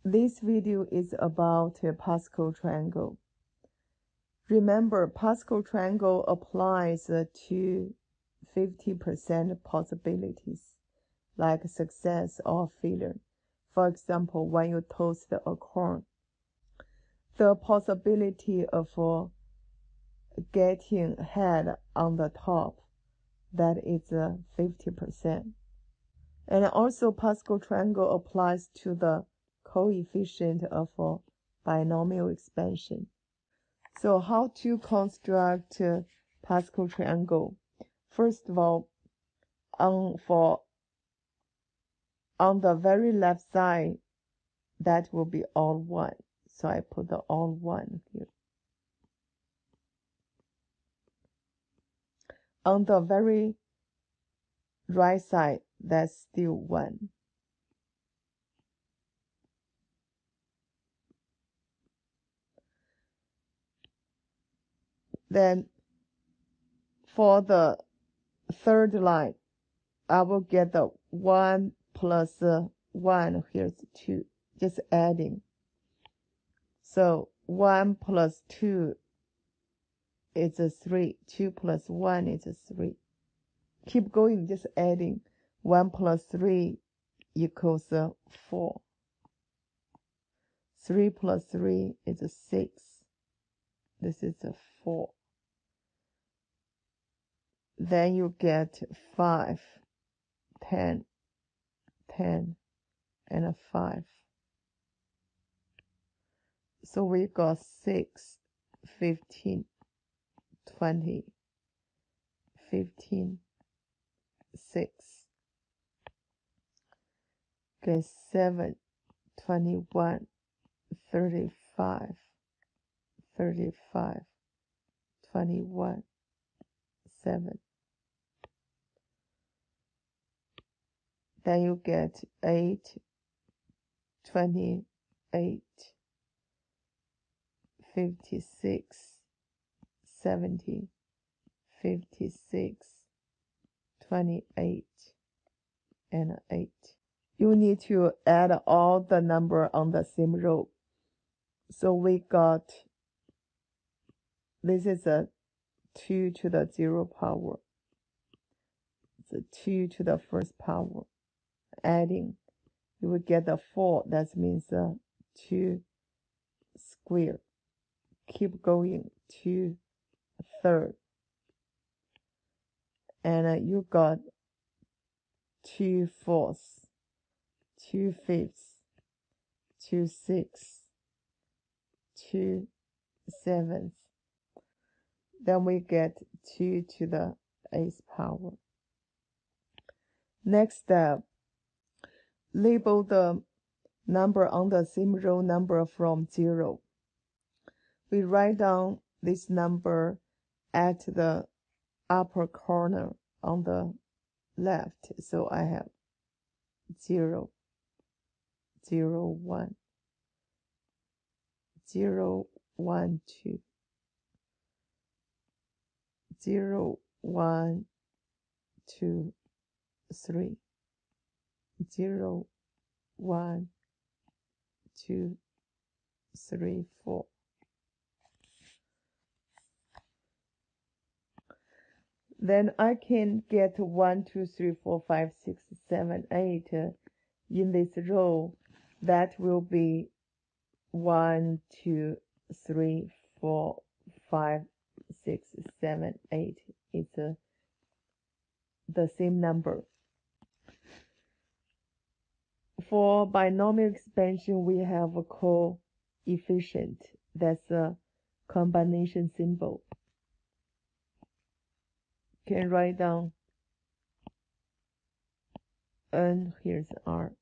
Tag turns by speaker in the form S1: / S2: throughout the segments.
S1: This video is about a Pascal triangle. Remember, Pascal triangle applies to 50% possibilities, like success or failure. For example, when you toast a corn, the possibility of getting head on the top, that is 50%. And also, Pascal triangle applies to the coefficient of binomial expansion. So how to construct Pascal triangle? First of all, on the very left side, that will be all 1. So I put the all 1 here. On the very right side, that's still 1. Then for the third line, I will get the 1 plus 1, here's 2, just adding. So 1 plus 2 is 3, 2 plus 1 is 3. Keep going, just adding. 1 plus 3 equals 4. 3 plus 3 is 6. This is 4. Then you get 5, 10, 10, and 5. So we got 6, 15, 20, 15, 6. Get 7, 21, 35, 35, 21, 7. Then you get 8, 28, 56, 70, 56, 28, and 8. You need to add all the number on the same row. So we got, this is a 2 to the 0 power. It's a 2 to the first power. Adding, you will get the 4. That means 2 square. Keep going, 2 third. And you got 2 fourths, 2 fifths, 2 sixths, 2 sevenths. Then we get 2 to the 8th power. Next step, label the number on the same row number from 0. We write down this number at the upper corner on the left. So I have 0, 0, 1, 0, 1, 2, 0, 1, 2, 3, 0, 1, 2, 3, 4. Then I can get 1, 2, 3, 4, 5, 6, 7, 8 in this row. That will be 1, 2, 3, 4, 5, 6, 7, 8. It's the same number. For binomial expansion, we have a coefficient. That's a combination symbol. Can write down N, here's R.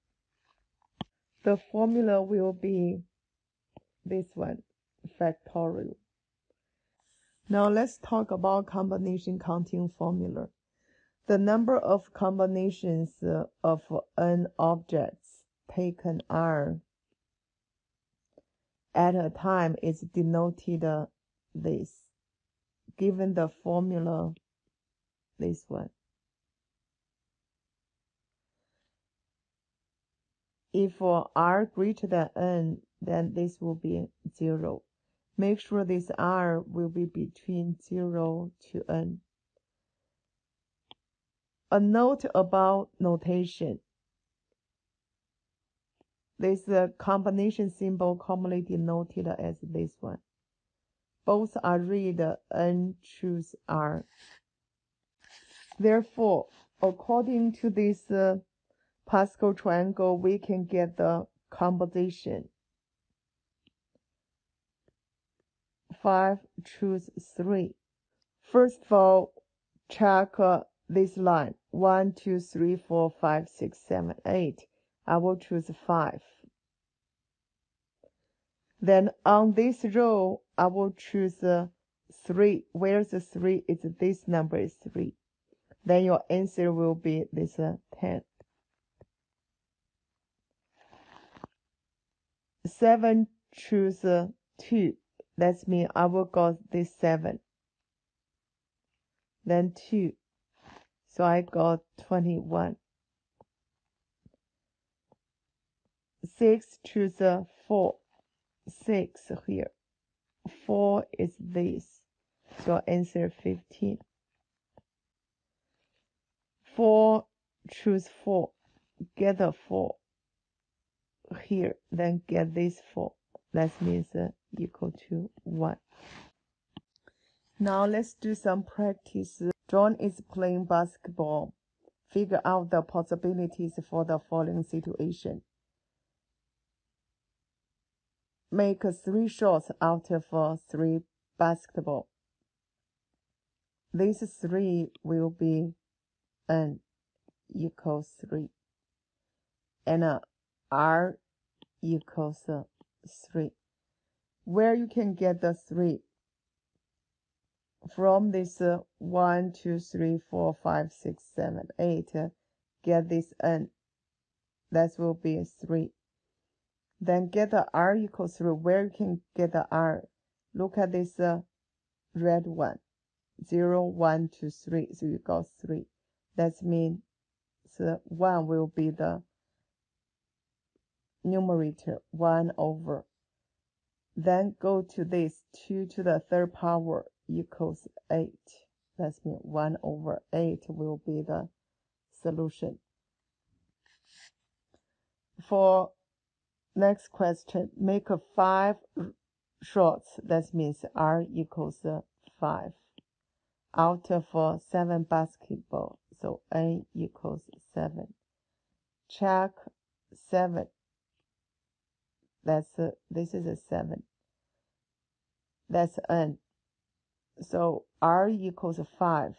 S1: The formula will be this one, factorial. Now let's talk about combination counting formula. The number of combinations of n objects taken R at a time is denoted this, given the formula, this one. If r greater than n, then this will be 0. Make sure this r will be between 0 to n. A note about notation. This combination symbol commonly denoted as this one. Both are read n choose r. Therefore, according to this Pascal triangle, we can get the composition. 5 choose 3. First of all, check this line. 1, 2, 3, 4, 5, 6, 7, 8. I will choose 5. Then on this row, I will choose 3. Where's the 3? It's this number is 3. Then your answer will be this 10. 7 choose 2. That means I will got this 7. Then 2. So I got 21. 6 choose 4. 6 here. 4 is this. So answer 15. 4 choose 4. Get a 4 here. Then get this 4. That means equal to 1. Now let's do some practice. John is playing basketball. Figure out the possibilities for the following situation. Make 3 shots out of 3 basketball. These 3 will be n equals 3. And r equals 3. Where you can get the 3? From this 1, 2, 3, 4, 5, 6, 7, 8, get this n. That will be 3. Then get the r equals 3. Where you can get the r? Look at this red one. 0, 1, 2, 3. So you got 3. That means 1 will be the numerator, 1 over. Then go to this 2 to the third power equals 8. That means 1 over 8 will be the solution. For next question, make 5 shots. That means r equals 5. Out of 7 basketball, so n equals 7. Check 7. This is a 7. That's n. So r equals 5.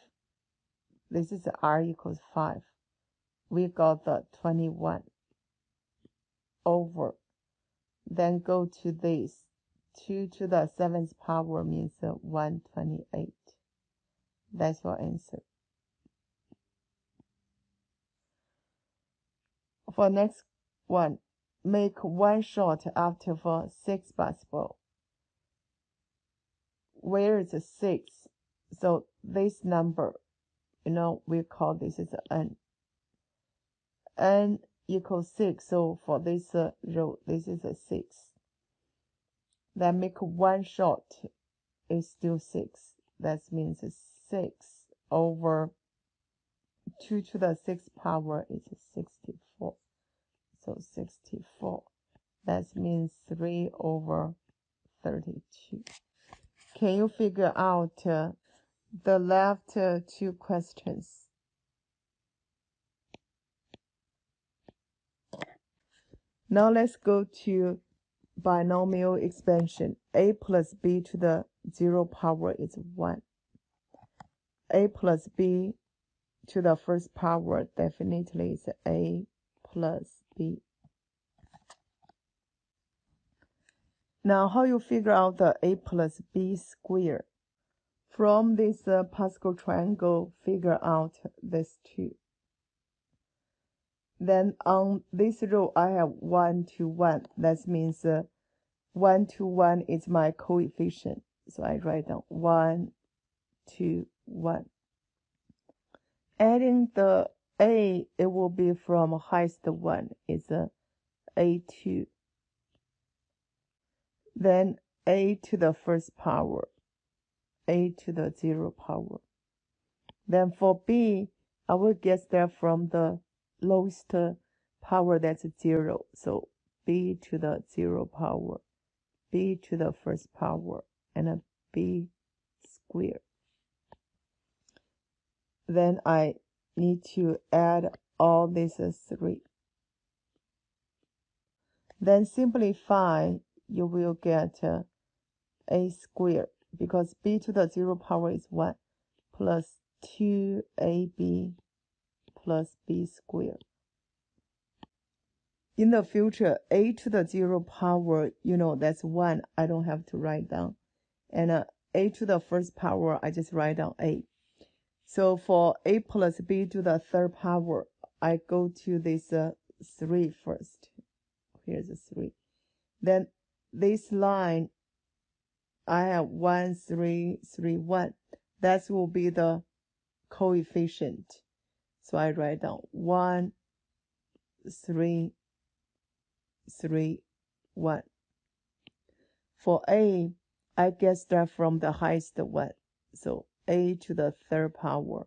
S1: This is r equals 5. We got the 21 over. Then go to this. 2 to the 7th power means 128. That's your answer. For next one, make 1 shot out of 6 basketball. Where is 6? So this number, we call this is n. N equals 6. So for this row, this is a 6. Then make 1 shot is still 6. That means 6 over 2 to the 6th power is 64. So 64. That means 3 over 32. Can you figure out the left 2 questions? Now let's go to binomial expansion. A plus b to the 0 power is 1. A plus b to the first power definitely is a plus b. Now how you figure out the a plus b square? From this Pascal triangle, figure out this 2. Then on this row, I have 1 to 1. That means 1 to 1 is my coefficient. So I write down 1 to 1. Adding the a, it will be from highest one is a2. Then a to the first power, a to the 0 power. Then for b, I will get that from the lowest power, that's 0. So b to the 0 power, b to the first power, and a b squared. Then I need to add all these 3. Then simplify, you will get a squared, because b to the 0 power is 1, plus 2ab plus b squared. In the future, a to the 0 power, that's 1. I don't have to write down. And a to the first power, I just write down a. So for a plus b to the third power, I go to this 3 first. Here's a 3. Then this line, I have 1, 3, 3, 1. That will be the coefficient. So I write down 1, 3, 3, 1. For a, I get that from the highest one. So a to the third power,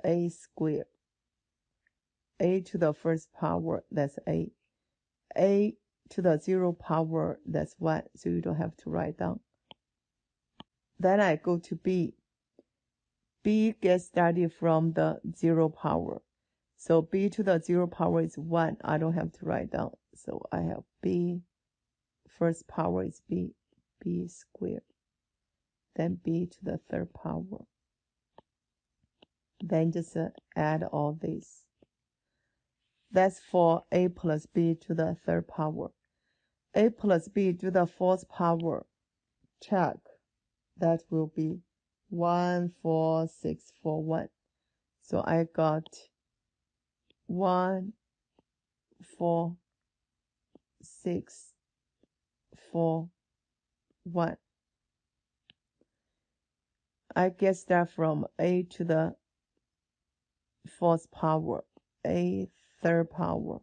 S1: a squared. A to the first power, that's a. A to the 0 power, that's 1. So you don't have to write down. Then I go to b. b gets started from the 0 power. So b to the 0 power is 1. I don't have to write down. So I have b, first power is b, b squared. Then b to the third power. Then just add all this. That's for a plus b to the third power. A plus b to the fourth power, check. That will be 1, 4, 6, 4, 1. So I got 1, 4, 6, 4, 1. I get that from a to the fourth power, a third power,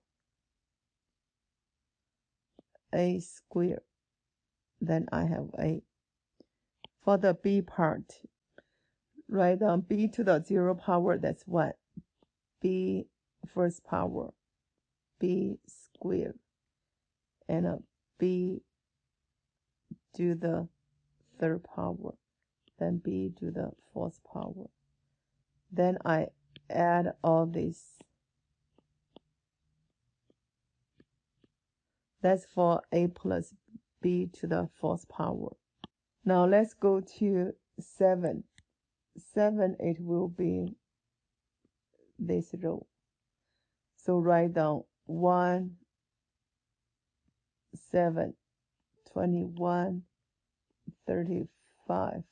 S1: a squared. Then I have a. For the b part, write down b to the 0 power, that's 1. B first power, b squared, and a b to the third power, then b to the fourth power. Then I add all this. That's for a plus b to the fourth power. Now let's go to 7. 7, it will be this row. So write down 1, 7, 21, 35,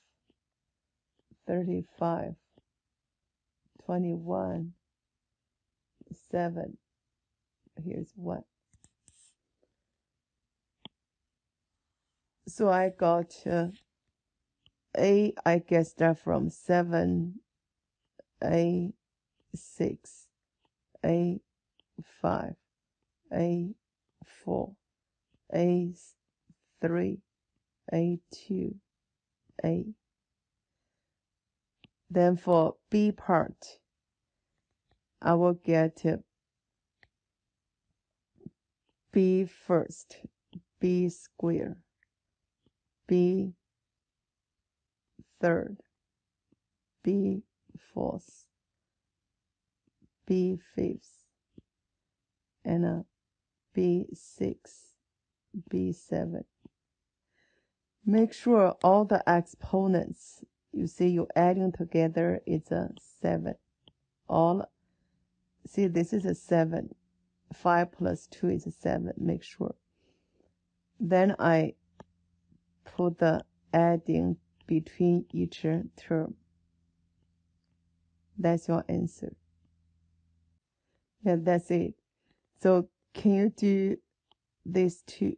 S1: 35, 21, 7. Here's 1. So I got a, I guess that from 7, a 6, a 5, a 4, a 3, a 2, a. Then for b part, I will get b first, b squared, b third, b fourth, b fifth, and a b sixth, b 7. Make sure all the exponents, you see you adding together, it's a 7. All, see this is a 7. 5 plus 2 is a 7, make sure. Then I put the adding between each term. That's your answer. Yeah, that's it. So can you do these two?